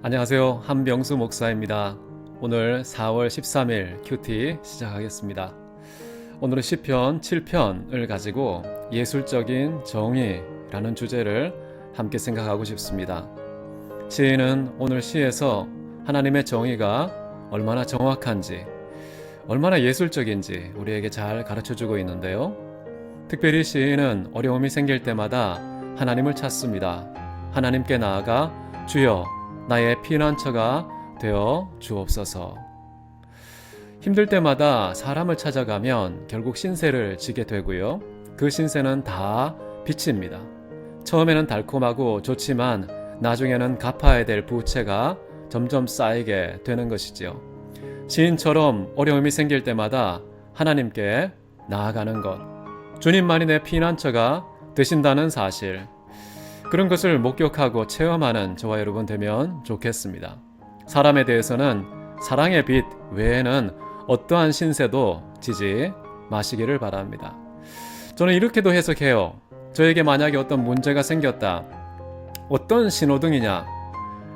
안녕하세요. 한병수 목사입니다. 오늘 4월 13일 큐티 시작하겠습니다. 오늘은 시편 7편을 가지고 예술적인 정의라는 주제를 함께 생각하고 싶습니다. 시인은 오늘 시에서 하나님의 정의가 얼마나 정확한지, 얼마나 예술적인지 우리에게 잘 가르쳐주고 있는데요. 특별히 시인은 어려움이 생길 때마다 하나님을 찾습니다. 하나님께 나아가 주여 나의 피난처가 되어 주옵소서. 힘들 때마다 사람을 찾아가면 결국 신세를 지게 되고요. 그 신세는 다 빚입니다. 처음에는 달콤하고 좋지만 나중에는 갚아야 될 부채가 점점 쌓이게 되는 것이지요. 시인처럼 어려움이 생길 때마다 하나님께 나아가는 것, 주님만이 내 피난처가 되신다는 사실, 그런 것을 목격하고 체험하는 저와 여러분 되면 좋겠습니다. 사람에 대해서는 사랑의 빛 외에는 어떠한 신세도 지지 마시기를 바랍니다. 저는 이렇게도 해석해요. 저에게 만약에 어떤 문제가 생겼다. 어떤 신호등이냐?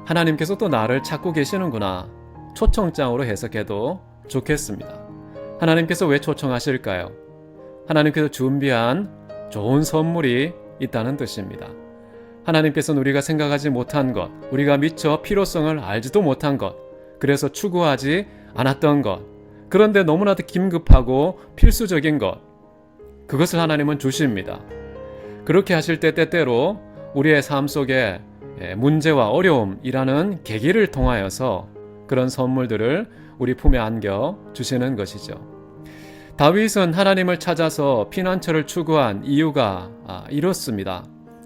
하나님께서 또 나를 찾고 계시는구나. 초청장으로 해석해도 좋겠습니다. 하나님께서 왜 초청하실까요? 하나님께서 준비한 좋은 선물이 있다는 뜻입니다. 하나님께서는 우리가 생각하지 못한 것, 우리가 미처 필요성을 알지도 못한 것, 그래서 추구하지 않았던 것, 그런데 너무나도 긴급하고 필수적인 것, 그것을 하나님은 주십니다. 그렇게 하실 때 때때로 우리의 삶 속에 문제와 어려움이라는 계기를 통하여서 그런 선물들을 우리 품에 안겨 주시는 것이죠. 다윗은 하나님을 찾아서 피난처를 추구한 이유가 이렇습니다.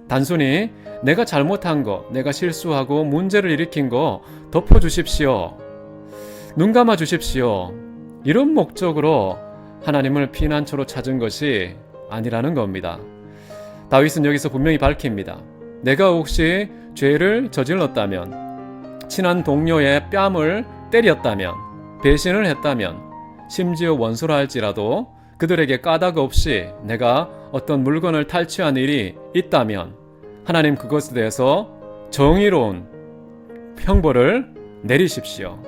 단순히 내가 잘못한 거, 내가 실수하고 문제를 일으킨 거 덮어주십시오. 눈 감아 주십시오. 이런 목적으로 하나님을 피난처로 찾은 것이 아니라는 겁니다. 다윗은 여기서 분명히 밝힙니다. 내가 혹시 죄를 저질렀다면, 친한 동료의 뺨을 때렸다면, 배신을 했다면, 심지어 원수라 할지라도 그들에게 까닭 없이 내가 어떤 물건을 탈취한 일이 있다면 하나님 그것에 대해서 정의로운 형벌을 내리십시오.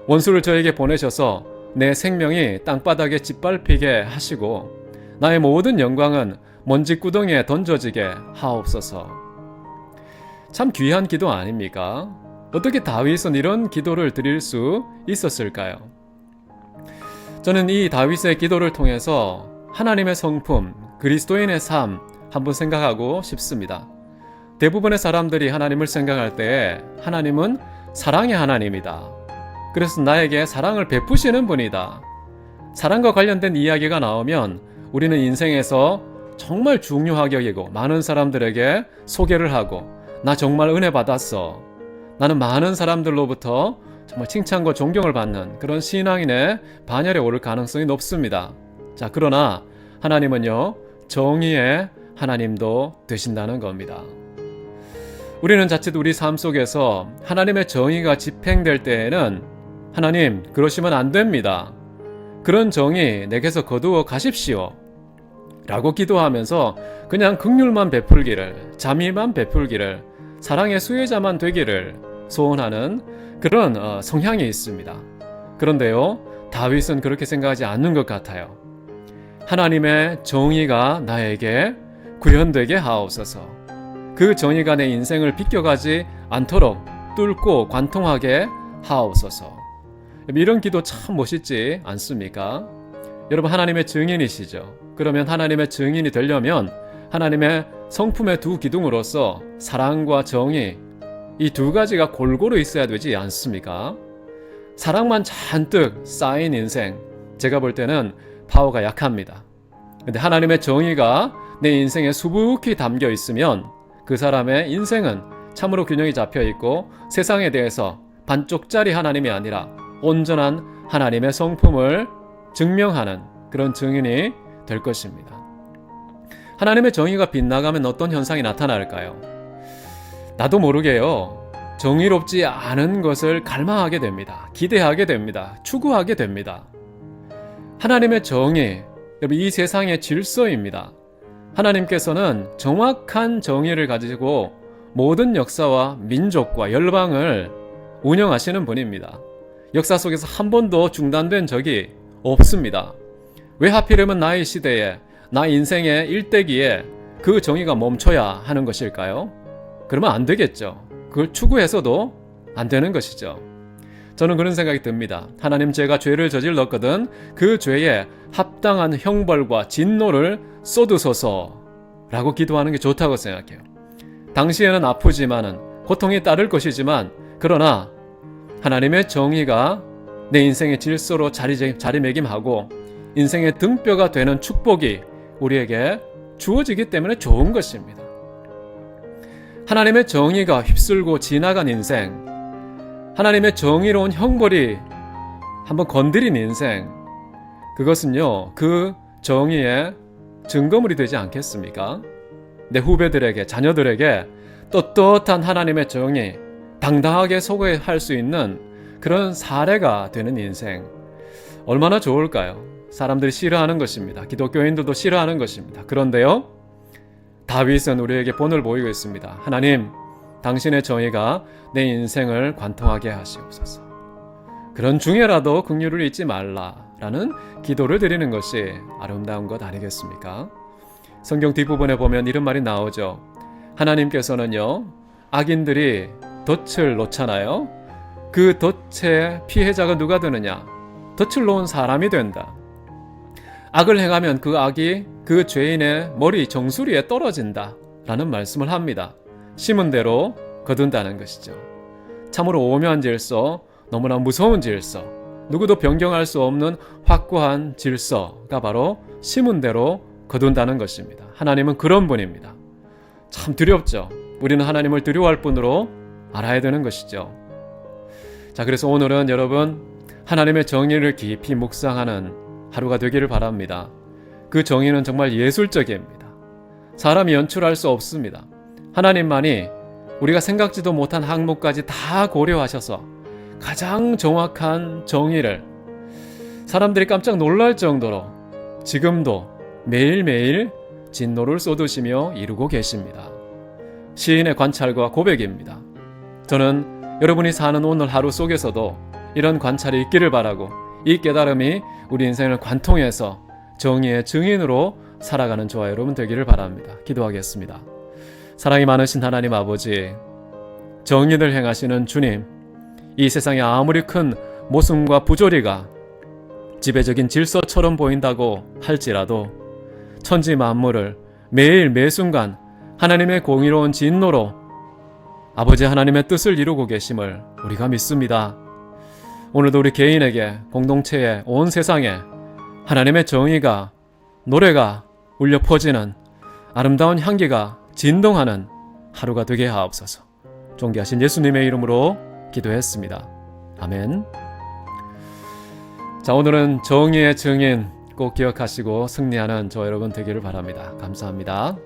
원수를 저에게 보내셔서 내 생명이 땅바닥에 짓밟히게 하시고 나의 모든 영광은 먼지구덩이에 던져지게 하옵소서. 참 귀한 기도 아닙니까? 어떻게 다윗은 이런 기도를 드릴 수 있었을까요? 저는 이 다윗의 기도를 통해서 하나님의 성품, 그리스도인의 삶 한번 생각하고 싶습니다. 대부분의 사람들이 하나님을 생각할 때 하나님은 사랑의 하나님이다. 그래서 나에게 사랑을 베푸시는 분이다. 사랑과 관련된 이야기가 나오면 우리는 인생에서 정말 중요하게 여기고 많은 사람들에게 소개를 하고 나 정말 은혜 받았어. 나는 많은 사람들로부터 정말 칭찬과 존경을 받는 그런 신앙인의 반열에 오를 가능성이 높습니다. 자, 그러나 하나님은요, 정의의 하나님도 되신다는 겁니다. 우리는 자칫 우리 삶 속에서 하나님의 정의가 집행될 때에는 하나님, 그러시면 안 됩니다. 그런 정의 내게서 거두어 가십시오. 라고 기도하면서 그냥 긍휼만 베풀기를, 자비만 베풀기를, 사랑의 수혜자만 되기를 소원하는 그런 성향이 있습니다. 그런데요, 다윗은 그렇게 생각하지 않는 것 같아요. 하나님의 정의가 나에게 구현되게 하옵소서. 그 정의가 내 인생을 비껴가지 않도록 뚫고 관통하게 하옵소서. 이런 기도 참 멋있지 않습니까? 여러분, 하나님의 증인이시죠. 그러면 하나님의 증인이 되려면 하나님의 성품의 두 기둥으로서 사랑과 정의, 이 두 가지가 골고루 있어야 되지 않습니까? 사랑만 잔뜩 쌓인 인생, 제가 볼 때는 파워가 약합니다. 근데 하나님의 정의가 내 인생에 수북히 담겨 있으면 그 사람의 인생은 참으로 균형이 잡혀 있고 세상에 대해서 반쪽짜리 하나님이 아니라 온전한 하나님의 성품을 증명하는 그런 증인이 될 것입니다. 하나님의 정의가 빗나가면 어떤 현상이 나타날까요? 나도 모르게요, 정의롭지 않은 것을 갈망하게 됩니다. 기대하게 됩니다. 추구하게 됩니다. 하나님의 정의, 여러분, 이 세상의 질서입니다. 하나님께서는 정확한 정의를 가지고 모든 역사와 민족과 열방을 운영하시는 분입니다. 역사 속에서 한 번도 중단된 적이 없습니다. 왜 하필이면 나의 시대에, 나 인생의 일대기에 그 정의가 멈춰야 하는 것일까요? 그러면 안 되겠죠. 그걸 추구해서도 안 되는 것이죠. 저는 그런 생각이 듭니다. 하나님, 제가 죄를 저질렀거든 그 죄에 합당한 형벌과 진노를 쏟으소서 라고 기도하는 게 좋다고 생각해요. 당시에는 아프지만은 고통이 따를 것이지만, 그러나 하나님의 정의가 내 인생의 질서로 자리매김하고 인생의 등뼈가 되는 축복이 우리에게 주어지기 때문에 좋은 것입니다. 하나님의 정의가 휩쓸고 지나간 인생, 하나님의 정의로운 형벌이 한번 건드린 인생, 그것은요, 그 정의의 증거물이 되지 않겠습니까? 내 후배들에게, 자녀들에게 떳떳한 하나님의 정의, 당당하게 소개할 수 있는 그런 사례가 되는 인생, 얼마나 좋을까요? 사람들이 싫어하는 것입니다. 기독교인들도 싫어하는 것입니다. 그런데요, 다윗은 우리에게 본을 보이고 있습니다. 하나님, 당신의 정의가 내 인생을 관통하게 하시옵소서. 그런 중에라도 긍휼을 잊지 말라라는 기도를 드리는 것이 아름다운 것 아니겠습니까? 성경 뒷부분에 보면 이런 말이 나오죠. 하나님께서는요, 악인들이 덫을 놓잖아요. 그 덫의 피해자가 누가 되느냐? 덫을 놓은 사람이 된다. 악을 행하면 그 악이 그 죄인의 머리 정수리에 떨어진다 라는 말씀을 합니다. 심은 대로 거둔다는 것이죠. 참으로 오묘한 질서, 너무나 무서운 질서, 누구도 변경할 수 없는 확고한 질서가 바로 심은 대로 거둔다는 것입니다. 하나님은 그런 분입니다. 참 두렵죠. 우리는 하나님을 두려워할 뿐으로 알아야 되는 것이죠. 자, 그래서 오늘은 여러분, 하나님의 정의를 깊이 묵상하는 하루가 되기를 바랍니다. 그 정의는 정말 예술적입니다. 사람이 연출할 수 없습니다. 하나님만이 우리가 생각지도 못한 항목까지 다 고려하셔서 가장 정확한 정의를 사람들이 깜짝 놀랄 정도로 지금도 매일매일 진노를 쏟으시며 이루고 계십니다. 시인의 관찰과 고백입니다. 저는 여러분이 사는 오늘 하루 속에서도 이런 관찰이 있기를 바라고, 이 깨달음이 우리 인생을 관통해서 정의의 증인으로 살아가는 저와 여러분 되기를 바랍니다. 기도하겠습니다. 사랑이 많으신 하나님 아버지, 정의를 행하시는 주님, 이 세상에 아무리 큰 모순과 부조리가 지배적인 질서처럼 보인다고 할지라도 천지 만물을 매일 매순간 하나님의 공의로운 진노로 아버지 하나님의 뜻을 이루고 계심을 우리가 믿습니다. 오늘도 우리 개인에게, 공동체에, 온 세상에 하나님의 정의가, 노래가 울려 퍼지는 아름다운 향기가 진동하는 하루가 되게 하옵소서. 존귀하신 예수님의 이름으로 기도했습니다. 아멘. 자, 오늘은 정의의 증인 꼭 기억하시고 승리하는 저 여러분 되기를 바랍니다. 감사합니다.